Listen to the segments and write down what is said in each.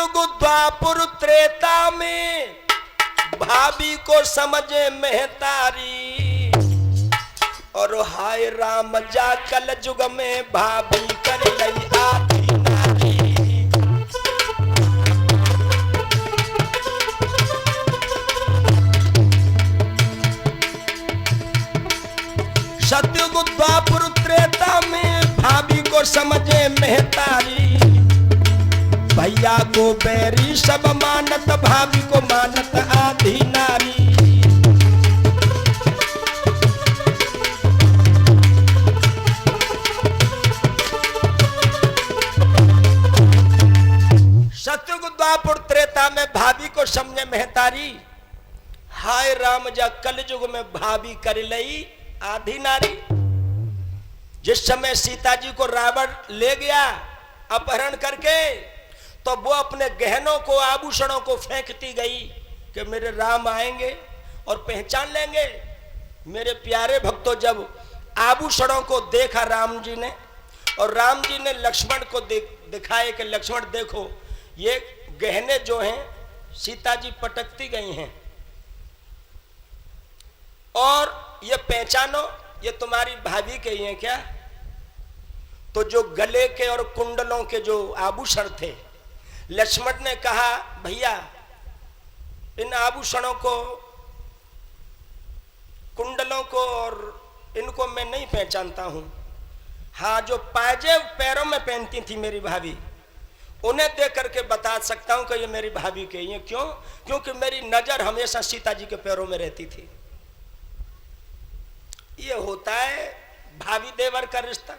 सतयुग द्वापर त्रेता में भाभी को समझे महतारी, और हाय राम जा कल युग में भाभी कर लई आधी नारी। सतयुग द्वापर त्रेता में भाभी को समझे महतारी, भैया को बैरी सब मानत भाभी को मानत आधी नारी। सतयुग द्वापर त्रेता में भाभी को समझे महतारी, हाय राम जा कल युग में भाभी कर लई आधी नारी। जिस समय सीता जी को रावण ले गया अपहरण करके, तो वो अपने गहनों को आभूषणों को फेंकती गई कि मेरे राम आएंगे और पहचान लेंगे। मेरे प्यारे भक्तों, जब आभूषणों को देखा राम जी ने, और राम जी ने लक्ष्मण को दिखाए कि लक्ष्मण देखो ये गहने जो हैं सीता जी पटकती गई हैं, और ये पहचानो ये तुम्हारी भाभी के ही हैं क्या। तो जो गले के और कुंडलों के जो आभूषण थे, लक्ष्मण ने कहा भैया इन आभूषणों को, कुंडलों को और इनको मैं नहीं पहचानता हूं। हाँ, जो पायजेब पैरों में पहनती थी मेरी भाभी, उन्हें देख करके बता सकता हूं कि ये मेरी भाभी के ही हैं। क्यों? क्योंकि मेरी नजर हमेशा सीता जी के पैरों में रहती थी। ये होता है भाभी देवर का रिश्ता।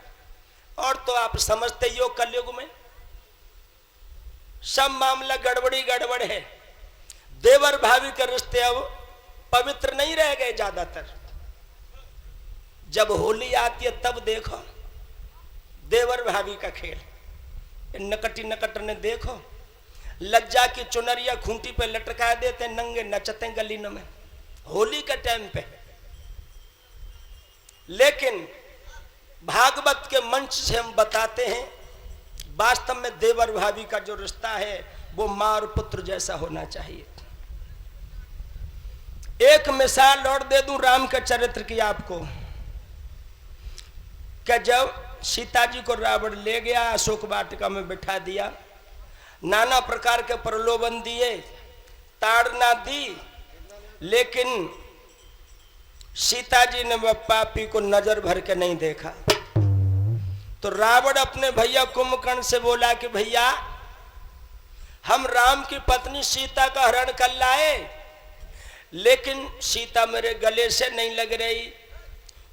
और तो आप समझते ही हो कलयुग में सब मामला गड़बड़ी गड़बड़ है। देवर भाभी के रिश्ते अब पवित्र नहीं रह गए ज्यादातर। जब होली आती है तब देखो देवर भाभी का खेल। नकटी नकट ने देखो लज्जा की चुनरिया खूंटी पे लटका देते, नंगे नचते गली में होली के टाइम पे। लेकिन भागवत के मंच से हम बताते हैं वास्तव में देवर भाभी का जो रिश्ता है वो मां और पुत्र जैसा होना चाहिए। एक मिसाल और दे दूं राम के चरित्र की आपको, कि जब सीता जी को रावण ले गया, अशोक वाटिका में बिठा दिया, नाना प्रकार के प्रलोभन दिए, ताड़ना दी, लेकिन सीता जी ने वह पापी को नजर भर के नहीं देखा। तो रावण अपने भैया कुंभकर्ण से बोला कि भैया हम राम की पत्नी सीता का हरण कर लाए, लेकिन सीता मेरे गले से नहीं लग रही।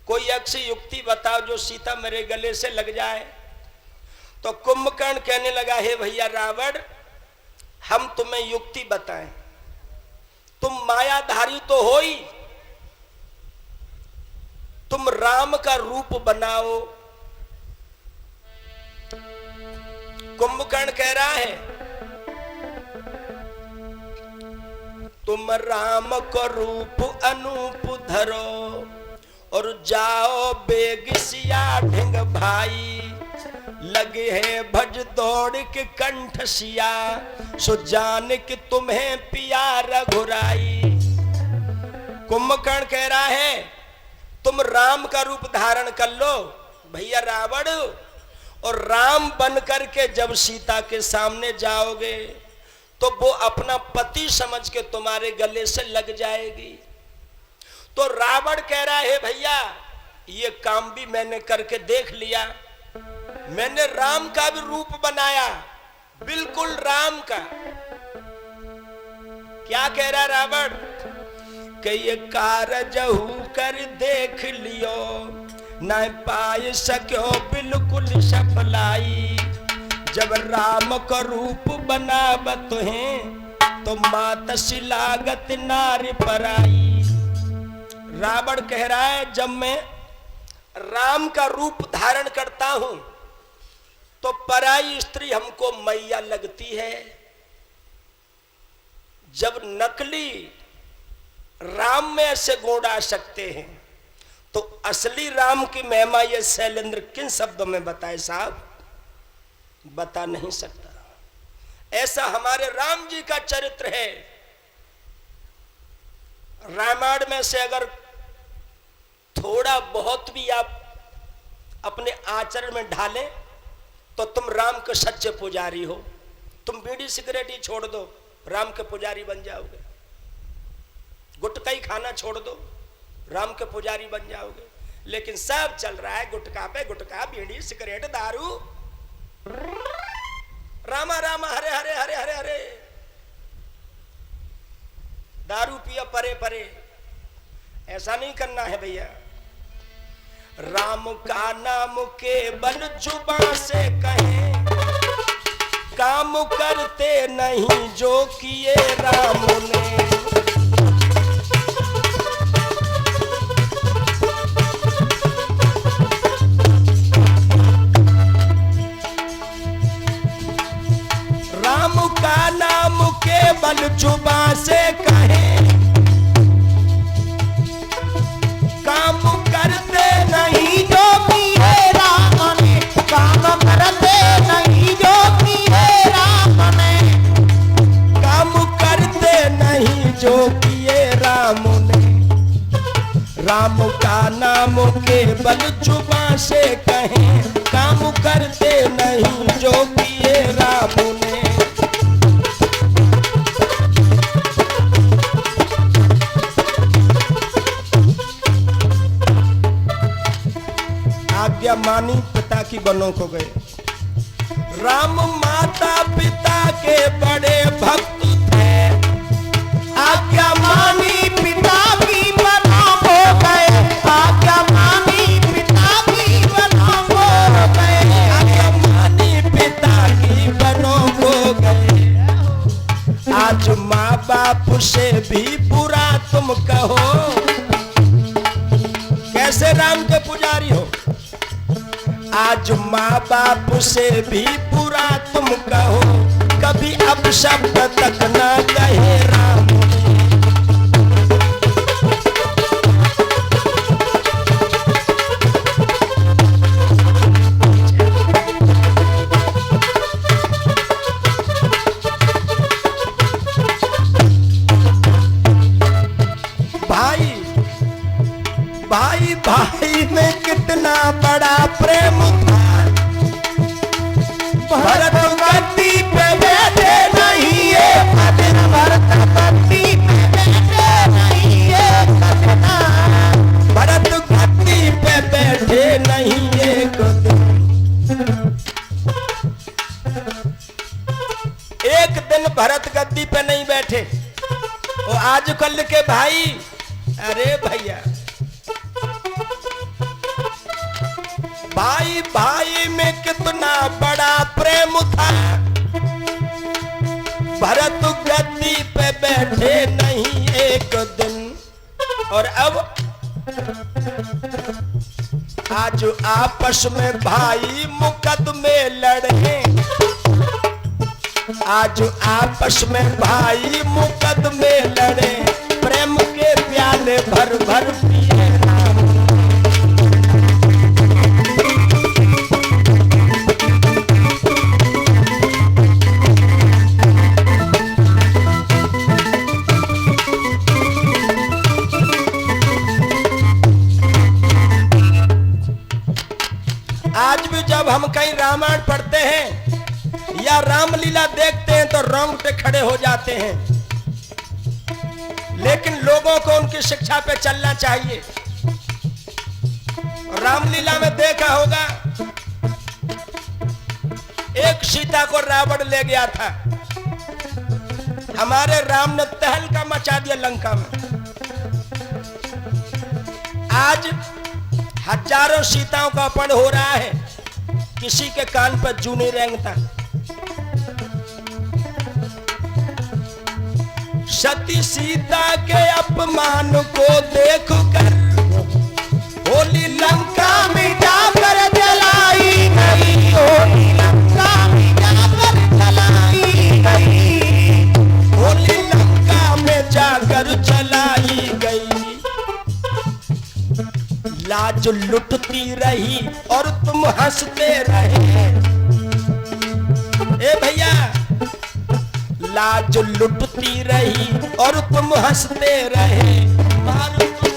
कोई ऐसी युक्ति बताओ जो सीता मेरे गले से लग जाए। तो कुंभकर्ण कहने लगा, हे भैया रावण, हम तुम्हें युक्ति बताएं। तुम मायाधारी तो हो ही, तुम राम का रूप बनाओ। कुंभकर्ण कह रहा है तुम राम को रूप अनूप धरो, और जाओ बेगिसिया ढिंग भाई, लगे है भज दौड़ के कंठ सिया, सो जान कि तुम्हें पिया रघुराई। कुंभकर्ण कह रहा है तुम राम का रूप धारण कर लो भैया रावण, और राम बन करके जब सीता के सामने जाओगे तो वो अपना पति समझ के तुम्हारे गले से लग जाएगी। तो रावण कह रहा है भैया ये काम भी मैंने करके देख लिया, मैंने राम का भी रूप बनाया, बिल्कुल राम का। क्या कह रहा रावण कि ये कारजहू कर देख लियो, न पाए सक्यो बिल्कुल सफलाई, जब राम का रूप बनावत हैं तो मात सिलागत नारी पराई। रावण कह रहा है जब मैं राम का रूप धारण करता हूं तो पराई स्त्री हमको मैया लगती है, जब नकली राम में ऐसे गुण आ सकते हैं तो असली राम की महिमा ये शैलेंद्र किन शब्दों में बताए साहब, बता नहीं सकता। ऐसा हमारे राम जी का चरित्र है। रामायण में से अगर थोड़ा बहुत भी आप अपने आचरण में ढालें तो तुम राम के सच्चे पुजारी हो। तुम बीड़ी सिगरेट ही छोड़ दो, राम के पुजारी बन जाओगे। गुटखा ही खाना छोड़ दो, राम के पुजारी बन जाओगे। लेकिन सब चल रहा है गुटखा पे गुटखा, बीड़ी सिगरेट दारू। रामा रामा हरे हरे हरे हरे हरे, दारू पिया परे परे। ऐसा नहीं करना है भैया। राम का नाम केवल जुबान से कहें, काम करते नहीं जो किए राम ने। राम का नाम केवल जुबान से कहें, काम करते नहीं जो किए राम ने। काम करते नहीं जो किए राम ने। काम करते नहीं जो किए राम ने। राम का नाम केवल जुबान से कहें, काम करते नहीं जो किए राम ने। आज्ञा मानी पिता की बनों को गए। राम माता पिता के बड़े भक्त थे, आज्ञा मानी पिता की बनों को गए। आज्ञा मानी पिता की बनों को गए। आज्ञा मानी पिता की बनों को गए। आज माँ बाप से भी बुरा तुम कहो, कैसे राम के पुजारी हो। आज माँ बाप से भी बुरा तुम कहो, कभी अब शब्द तक ना कहे राम ने। भाई भाई भाई में कितना बड़ा प्रेम था। भरत गद्दी पे बैठे नहीं है भरत गद्दी पे बैठे नहीं है कतना। भरत गद्दी पे बैठे नहीं एक दिन भरत गद्दी पे नहीं बैठे। वो आजकल के भाई, अरे भैया भाई भाई में कितना बड़ा प्रेम था। भरत गद्दी पे बैठे नहीं एक दिन, और अब आज आपस में भाई मुकदमे लड़े। आज आपस में भाई मुकदमे लड़े, प्रेम के प्याले भर भर पिए राम। आज भी जब हम कहीं रामायण पढ़ते हैं या रामलीला देखते हैं तो रोंगटे खड़े हो जाते हैं। लेकिन लोगों को उनकी शिक्षा पे चलना चाहिए। रामलीला में देखा होगा, एक सीता को रावण ले गया था। हमारे राम ने तहलका मचा दिया लंका में। आज हजारों सीताओं का अपहरण हो रहा है, किसी के कान पर जू नहीं रेंगता। सती सीता के अपमान को देख कर होली लंका में जाकर जलाई गई। होली लंका में जाकर जलाई गई। होली लंका में जाकर जलाई गई। लाज लुटती रही और तुम हंसते रहे। ए भैया, लाज लुटती रही और तुम हंसते रहे। मारुति